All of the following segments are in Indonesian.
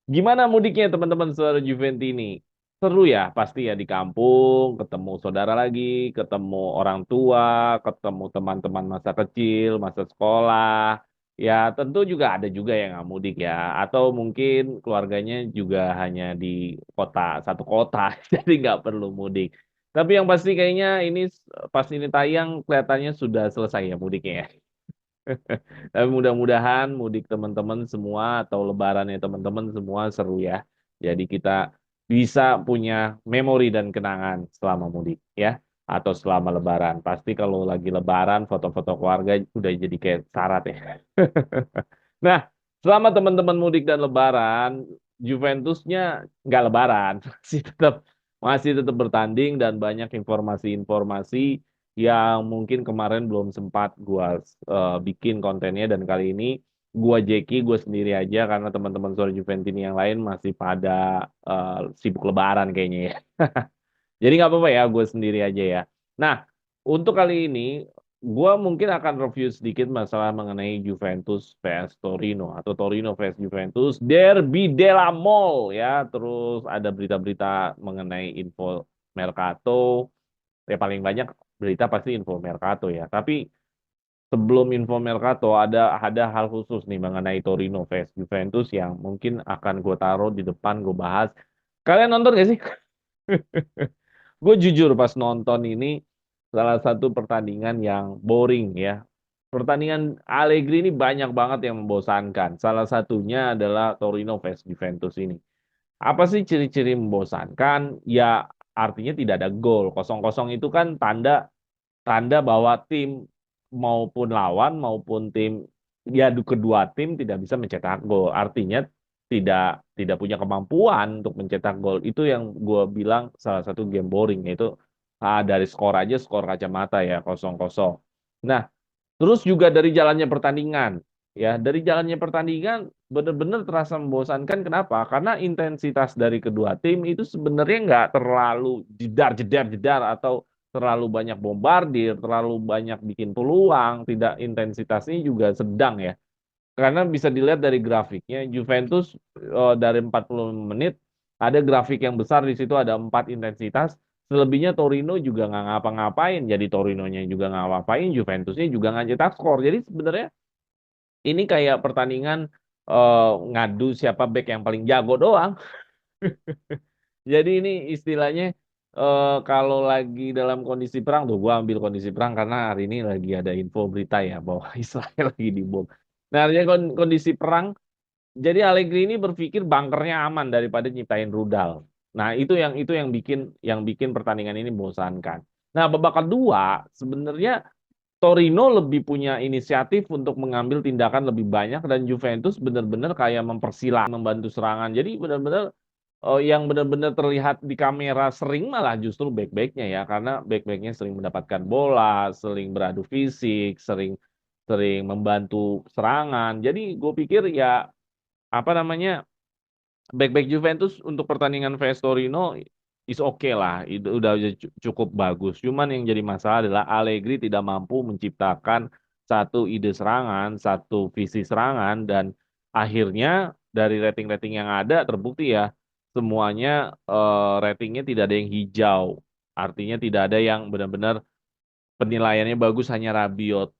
Gimana mudiknya teman-teman saudara Juventini? Seru ya, pasti ya di kampung, ketemu saudara lagi, ketemu orang tua, ketemu teman-teman masa kecil, masa sekolah. Ya tentu juga ada juga yang nggak mudik ya, atau mungkin keluarganya juga hanya di kota, satu kota, jadi nggak perlu mudik. Tapi yang pasti kayaknya ini pas ini tayang kelihatannya sudah selesai ya mudiknya ya. Tapi mudah-mudahan mudik teman-teman semua atau lebarannya teman-teman semua seru ya. Jadi kita bisa punya memori dan kenangan selama mudik ya. Atau selama lebaran. Pasti kalau lagi lebaran foto-foto keluarga udah jadi kayak syarat ya. Nah, selama teman-teman mudik dan lebaran, Juventusnya nggak lebaran. Masih tetap bertanding dan banyak informasi-informasi yang mungkin kemarin belum sempat gua bikin kontennya dan kali ini gua Jeki gue sendiri aja karena teman-teman sore Juventini yang lain masih pada sibuk lebaran kayaknya ya. Jadi nggak apa-apa ya gue sendiri aja ya. Nah, untuk kali ini gue mungkin akan review sedikit masalah mengenai Juventus vs Torino atau Torino vs Juventus Derby della Mole ya. Terus ada berita-berita mengenai info Mercato. Ya paling banyak berita pasti info Mercato ya. Tapi sebelum info Mercato ada hal khusus nih mengenai Torino vs Juventus yang mungkin akan gue taruh di depan gue bahas. Kalian nonton gak sih? Gue jujur pas nonton ini salah satu pertandingan yang boring ya. Pertandingan Allegri ini banyak banget yang membosankan. Salah satunya adalah Torino vs Juventus ini. Apa sih ciri-ciri membosankan? Ya artinya tidak ada gol. Kosong kosong itu kan tanda tanda bahwa tim maupun lawan maupun tim ya kedua tim tidak bisa mencetak gol. Artinya tidak tidak punya kemampuan untuk mencetak gol. Itu yang gue bilang salah satu game boring yaitu dari skor aja skor kacamata ya kosong kosong. Nah, terus juga dari jalannya pertandingan. Ya, dari jalannya pertandingan benar-benar terasa membosankan. Kenapa? Karena intensitas dari kedua tim itu sebenarnya nggak terlalu jedar atau terlalu banyak bombardir, terlalu banyak bikin peluang, tidak intensitasnya juga sedang ya. Karena bisa dilihat dari grafiknya, Juventus dari 40 menit ada grafik yang besar di situ ada 4 intensitas. Selebihnya Torino juga nggak ngapa-ngapain. Jadi Torinonya juga nggak ngapain, Juventusnya juga nggak cetak skor. Jadi sebenarnya ini kayak pertandingan ngadu siapa back yang paling jago doang. Jadi ini istilahnya kalau lagi dalam kondisi perang tuh gua ambil kondisi perang karena hari ini lagi ada info berita ya bahwa Israel lagi dibom. Nah, artinya kondisi perang jadi Allegri ini berpikir bunkernya aman daripada nyiptain rudal. Nah, itu yang bikin pertandingan ini membosankan. Nah, babak kedua sebenarnya Torino lebih punya inisiatif untuk mengambil tindakan lebih banyak dan Juventus benar-benar kayak mempersilahkan membantu serangan. Jadi benar-benar yang benar-benar terlihat di kamera sering malah justru back-backnya ya karena back-backnya sering mendapatkan bola, sering beradu fisik, sering sering membantu serangan. Jadi gue pikir ya apa namanya back-back Juventus untuk pertandingan vs Torino is oke lah, itu udah cukup bagus. Cuman yang jadi masalah adalah Allegri tidak mampu menciptakan satu ide serangan, satu visi serangan, dan akhirnya dari rating-rating yang ada terbukti ya semuanya ratingnya tidak ada yang hijau. Artinya tidak ada yang benar-benar penilaiannya bagus hanya Rabiot.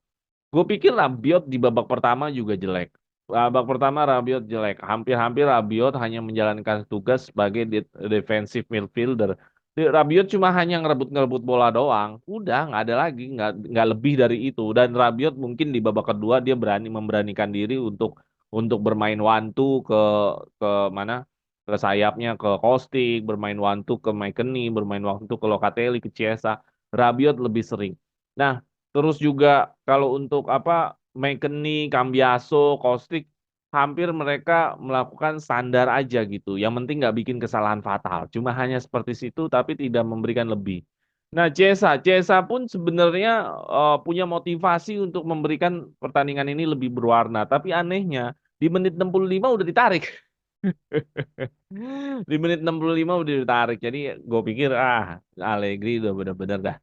Gue pikir Rabiot di babak pertama juga jelek. Babak pertama Rabiot jelek. Hampir-hampir Rabiot hanya menjalankan tugas sebagai defensive midfielder. Rabiot cuma hanya ngerebut-ngerebut bola doang. Udah nggak ada lagi, nggak lebih dari itu. Dan Rabiot mungkin di babak kedua dia memberanikan diri untuk bermain one two ke mana? Ke sayapnya ke Kostic, bermain one two ke McKennie, bermain one two ke Locatelli, ke Chiesa. Rabiot lebih sering. Nah, terus juga kalau untuk apa McKennie, Cambiaso, Kostic hampir mereka melakukan standar aja gitu. Yang penting nggak bikin kesalahan fatal. Cuma hanya seperti situ tapi tidak memberikan lebih. Nah, Cesa pun sebenarnya punya motivasi untuk memberikan pertandingan ini lebih berwarna. Tapi anehnya di menit 65 udah ditarik. Di menit 65 udah ditarik. Jadi gue pikir Allegri udah bener-bener dah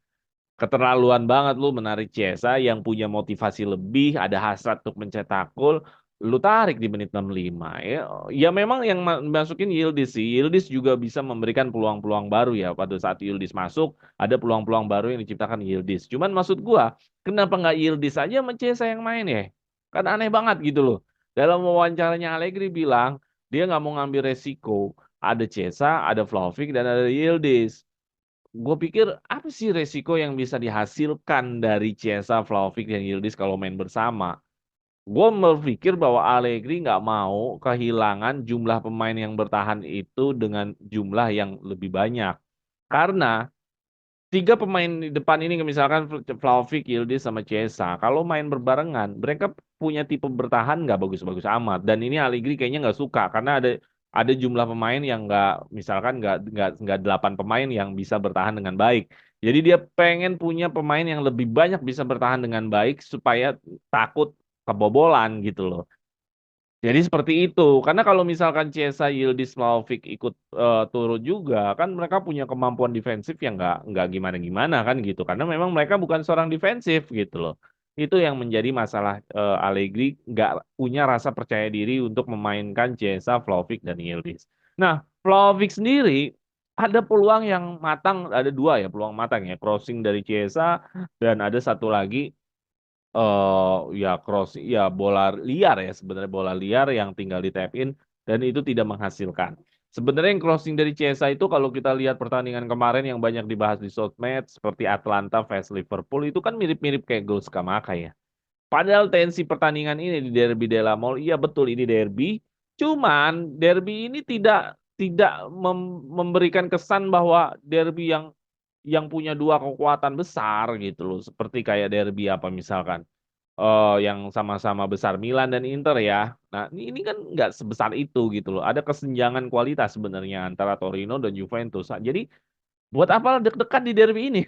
keterlaluan banget lu menarik Chiesa yang punya motivasi lebih, ada hasrat untuk mencetak gol. lu tarik di menit 65 ya. Ya memang yang masukin Yildiz sih. Yildiz juga bisa memberikan peluang-peluang baru ya. Pada saat Yildiz masuk, ada peluang-peluang baru yang diciptakan Yildiz. Cuman maksud gua, kenapa nggak Yildiz aja sama Chiesa yang main ya? Kan aneh banget gitu loh. Dalam wawancaranya Allegri bilang, dia nggak mau ngambil resiko. Ada Chiesa, ada Vlahovic, dan ada Yildiz. Gue pikir apa sih resiko yang bisa dihasilkan dari Chiesa, Vlahovic, dan Yildiz kalau main bersama? Gue berpikir bahwa Allegri nggak mau kehilangan jumlah pemain yang bertahan itu dengan jumlah yang lebih banyak. Karena tiga pemain di depan ini misalkan Vlahovic, Yildiz, sama Chiesa, kalau main berbarengan, mereka punya tipe bertahan nggak bagus-bagus amat. Dan ini Allegri kayaknya nggak suka karena ada jumlah pemain yang nggak, misalkan nggak 8 pemain yang bisa bertahan dengan baik. Jadi dia pengen punya pemain yang lebih banyak bisa bertahan dengan baik supaya takut kebobolan gitu loh. Jadi seperti itu. Karena kalau misalkan Chiesa, Yildiz, Vlahovic ikut turun juga, kan mereka punya kemampuan defensif yang nggak gimana-gimana kan gitu. Karena memang mereka bukan seorang defensif gitu loh. Itu yang menjadi masalah Allegri nggak punya rasa percaya diri untuk memainkan Chiesa, Vlahovic, dan Yildiz. Nah, Vlahovic sendiri ada peluang yang matang, ada dua ya peluang matang ya. Crossing dari Chiesa dan ada satu lagi ya cross ya bola liar ya, sebenarnya bola liar yang tinggal di tap in dan itu tidak menghasilkan. Sebenarnya yang crossing dari Chiesa itu kalau kita lihat pertandingan kemarin yang banyak dibahas di Shotmatch seperti Atlanta vs Liverpool itu kan mirip-mirip kayak gol Skamaka ya. Padahal tensi pertandingan ini di Derby della Mole, iya betul ini derby, cuman derby ini tidak tidak memberikan kesan bahwa derby yang punya dua kekuatan besar gitu loh, seperti kayak derby apa misalkan yang sama-sama besar Milan dan Inter ya. Nah, ini kan nggak sebesar itu gitu loh. Ada kesenjangan kualitas sebenarnya antara Torino dan Juventus. Nah, jadi buat apa deg-degan di derby ini?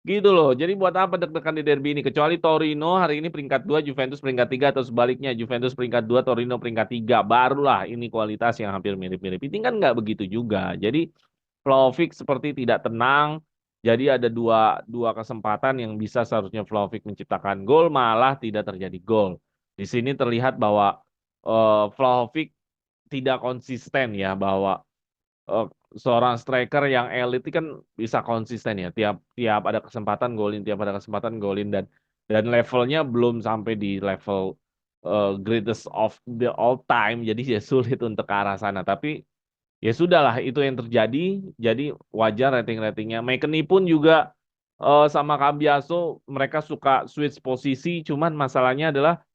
Gitu loh. Jadi buat apa deg-degan di derby ini? Kecuali Torino hari ini peringkat 2, Juventus peringkat 3 atau sebaliknya. Juventus peringkat 2, Torino peringkat 3. Barulah ini kualitas yang hampir mirip-mirip. Ini kan nggak begitu juga. Jadi Vlahovic seperti tidak tenang. Jadi ada dua kesempatan yang bisa seharusnya Vlahovic menciptakan gol, malah tidak terjadi gol. Di sini terlihat bahwa Vlahovic tidak konsisten ya, bahwa eh, seorang striker yang elit itu kan bisa konsisten ya, tiap tiap ada kesempatan golin, tiap ada kesempatan golin dan levelnya belum sampai di level greatest of the all time, jadi ya sulit untuk ke arah sana. Tapi ya sudahlah itu yang terjadi, jadi wajar rating-ratingnya. McKennie pun juga sama Cambiaso mereka suka switch posisi, cuman masalahnya adalah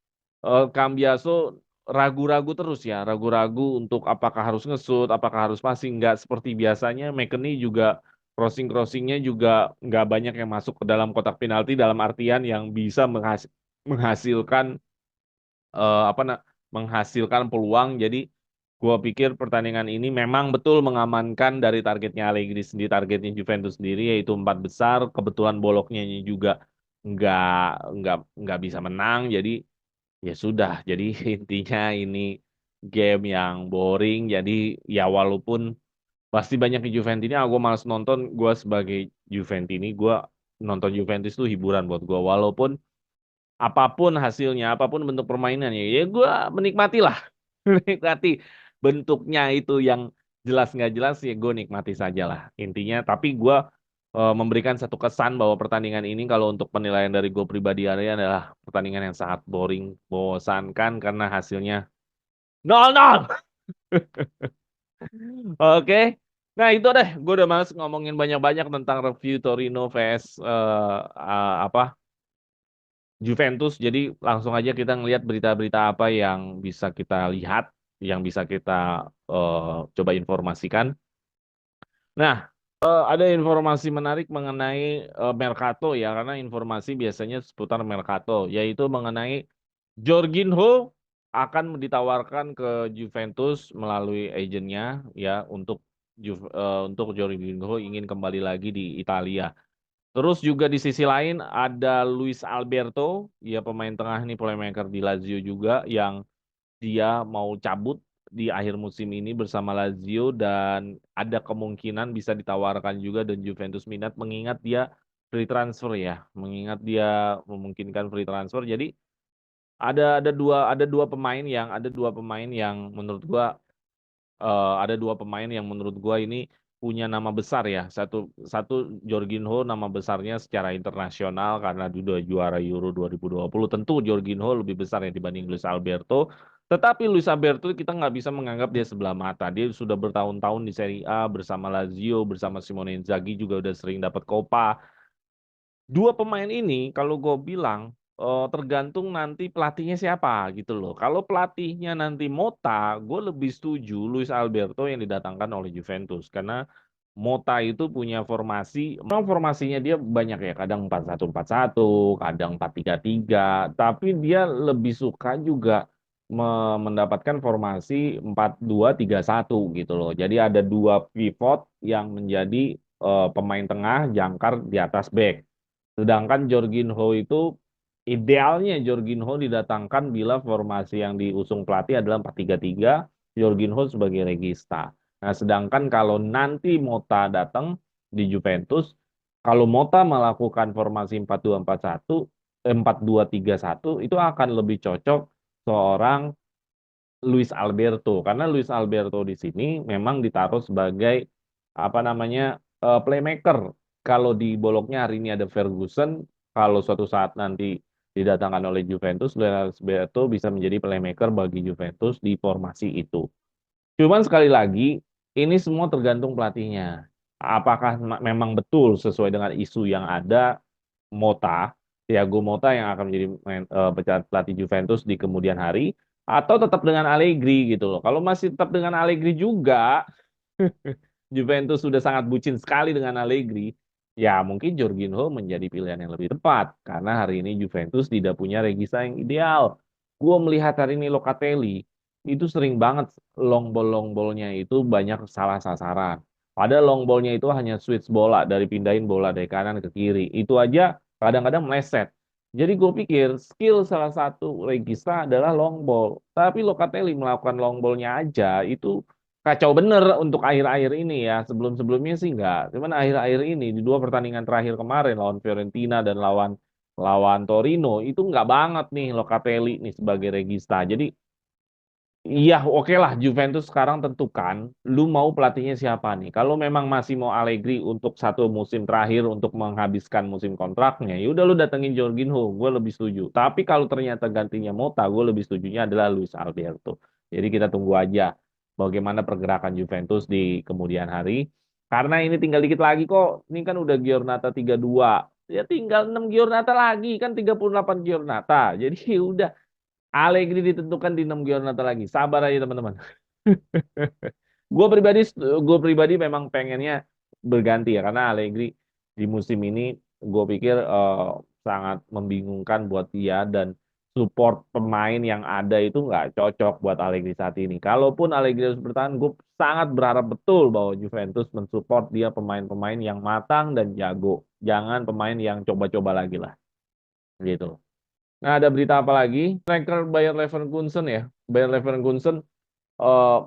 Cambiaso ragu-ragu terus ya, ragu-ragu untuk apakah harus ngesut, apakah harus passing, nggak seperti biasanya. McKennie juga crossing-crossingnya juga nggak banyak yang masuk ke dalam kotak penalti dalam artian yang bisa menghasilkan apa menghasilkan peluang. Jadi gua pikir pertandingan ini memang betul mengamankan dari targetnya Allegri sendiri, targetnya Juventus sendiri yaitu 4 besar. Kebetulan boloknya juga nggak nggak nggak bisa menang. Jadi ya sudah, jadi intinya ini game yang boring. Jadi ya walaupun pasti banyak di Juventus ini, gue malas nonton. Gue sebagai Juventus ini, gue nonton Juventus itu hiburan buat gue. Walaupun apapun hasilnya, apapun bentuk permainannya, ya gue menikmati lah. Menikmati bentuknya itu yang jelas nggak jelas ya gue nikmati saja lah intinya. Tapi gue memberikan satu kesan bahwa pertandingan ini kalau untuk penilaian dari gue pribadi adalah pertandingan yang sangat boring, bosankan karena hasilnya 0-0. Oke. Nah itu deh, gue udah males ngomongin banyak-banyak tentang review Torino vs apa Juventus. Jadi langsung aja kita ngelihat berita-berita apa yang bisa kita lihat, yang bisa kita coba informasikan. Nah, ada informasi menarik mengenai Mercato ya, karena informasi biasanya seputar Mercato, yaitu mengenai Jorginho akan ditawarkan ke Juventus melalui agennya ya untuk Jorginho ingin kembali lagi di Italia. Terus juga di sisi lain ada Luis Alberto, ya pemain tengah ini playmaker di Lazio juga yang dia mau cabut di akhir musim ini bersama Lazio dan ada kemungkinan bisa ditawarkan juga dan Juventus minat mengingat dia free transfer ya, mengingat dia memungkinkan free transfer. Jadi Ada dua pemain yang menurut gua ada dua pemain yang menurut gua ini punya nama besar ya. Satu satu Jorginho nama besarnya secara internasional karena sudah juara Euro 2020. Tentu Jorginho lebih besar ya dibanding Luis Alberto. Tetapi Luis Alberto kita nggak bisa menganggap dia sebelah mata. Dia sudah bertahun-tahun di Serie A bersama Lazio, bersama Simone Inzaghi juga udah sering dapat Copa. Dua pemain ini kalau gue bilang tergantung nanti pelatihnya siapa gitu loh. Kalau pelatihnya nanti Mota, gue lebih setuju Luis Alberto yang didatangkan oleh Juventus karena Mota itu punya formasi, memang formasinya dia banyak ya, kadang 4-1-4-1, kadang 4-3-3, tapi dia lebih suka juga mendapatkan formasi 4-2-3-1 gitu loh. Jadi ada dua pivot yang menjadi pemain tengah jangkar di atas back. Sedangkan Jorginho itu idealnya Jorginho didatangkan bila formasi yang diusung pelatih adalah 4-3-3, Jorginho sebagai regista. Nah, sedangkan kalau nanti Mota datang di Juventus, kalau Mota melakukan formasi 4-2-4-1, 4-2-3-1 itu akan lebih cocok seorang Luis Alberto karena Luis Alberto di sini memang ditaruh sebagai apa namanya playmaker. Kalau di Bologna hari ini ada Ferguson, kalau suatu saat nanti didatangkan oleh Juventus, Luis Alberto bisa menjadi playmaker bagi Juventus di formasi itu. Cuman sekali lagi, ini semua tergantung pelatihnya. Apakah memang betul sesuai dengan isu yang ada, Mota, Thiago Mota yang akan menjadi pelatih Juventus di kemudian hari, atau tetap dengan Allegri gitu loh. Kalau masih tetap dengan Allegri juga, Juventus sudah sangat bucin sekali dengan Allegri, ya mungkin Jorginho menjadi pilihan yang lebih tepat. Karena hari ini Juventus tidak punya regista yang ideal. Gue melihat hari ini Locatelli, itu sering banget long ballnya itu banyak salah sasaran. Padahal long ballnya itu hanya switch bola, dari pindahin bola dari kanan ke kiri. Itu aja kadang-kadang meleset. Jadi gue pikir skill salah satu regista adalah long ball. Tapi Locatelli melakukan long ballnya aja itu kacau bener untuk akhir-akhir ini ya. Sebelum-sebelumnya sih enggak. Cuman akhir-akhir ini di dua pertandingan terakhir kemarin lawan Fiorentina dan lawan lawan Torino itu enggak banget nih Locatelli nih sebagai regista. Jadi iya, oke lah Juventus sekarang tentukan lu mau pelatihnya siapa nih. Kalau memang masih mau Allegri untuk satu musim terakhir untuk menghabiskan musim kontraknya, ya udah lu datengin Jorginho, gue lebih setuju. Tapi kalau ternyata gantinya Mota, gue lebih setujunya adalah Luis Alberto. Jadi kita tunggu aja bagaimana pergerakan Juventus di kemudian hari. Karena ini tinggal dikit lagi kok. Ini kan udah Giornata 32. Ya tinggal 6 Giornata lagi kan 38 Giornata. Jadi udah Allegri ditentukan di 6 Giornata lagi. Sabar aja teman-teman. Gue pribadi, gue pribadi memang pengennya berganti ya karena Allegri di musim ini gue pikir sangat membingungkan buat dia dan support pemain yang ada itu nggak cocok buat Allegri saat ini. Kalaupun Allegri harus bertahan, gue sangat berharap betul bahwa Juventus mensupport dia pemain-pemain yang matang dan jago. Jangan pemain yang coba-coba lagi lah, gitu. Nah, ada berita apa lagi? Striker Bayer Leverkusen ya. Bayer Leverkusen eh,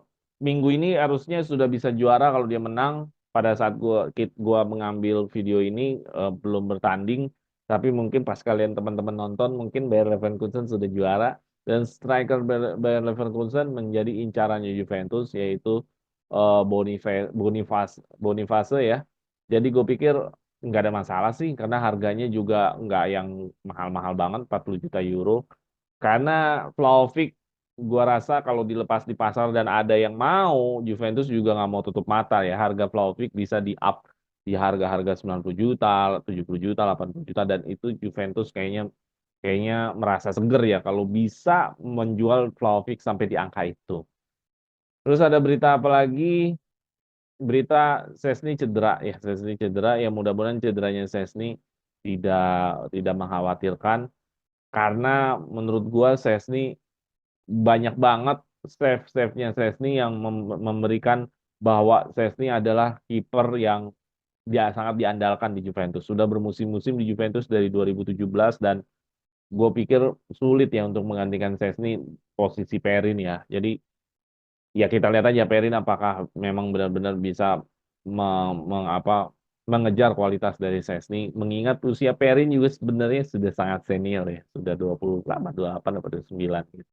minggu ini harusnya sudah bisa juara kalau dia menang. Pada saat gua mengambil video ini belum bertanding, tapi mungkin pas kalian teman-teman nonton mungkin Bayer Leverkusen sudah juara dan striker Bayer Leverkusen menjadi incarannya Juventus yaitu Boniface ya. Jadi gue pikir nggak ada masalah sih karena harganya juga nggak yang mahal-mahal banget 40 juta euro. Karena Vlahovic gua rasa kalau dilepas di pasar dan ada yang mau, Juventus juga nggak mau tutup mata ya. Harga Vlahovic bisa di up di harga-harga 90 juta, 70 juta, 80 juta dan itu Juventus kayaknya kayaknya merasa seger ya kalau bisa menjual Vlahovic sampai di angka itu. Terus ada berita apa lagi? Berita Szczęsny cedera ya, Szczęsny cedera ya mudah-mudahan cederanya Szczęsny tidak tidak mengkhawatirkan karena menurut gua Szczęsny banyak banget save-save-nya Szczęsny yang memberikan bahwa Szczęsny adalah kiper yang dia sangat diandalkan di Juventus. Sudah bermusim-musim di Juventus dari 2017 dan gue pikir sulit ya untuk menggantikan Szczęsny posisi Perin ya. Jadi ya kita lihat aja Perin apakah memang benar-benar bisa apa mengejar kualitas dari Szczęsny, mengingat usia Perin juga sebenarnya sudah sangat senior ya, sudah 28, 28 atau 29 gitu.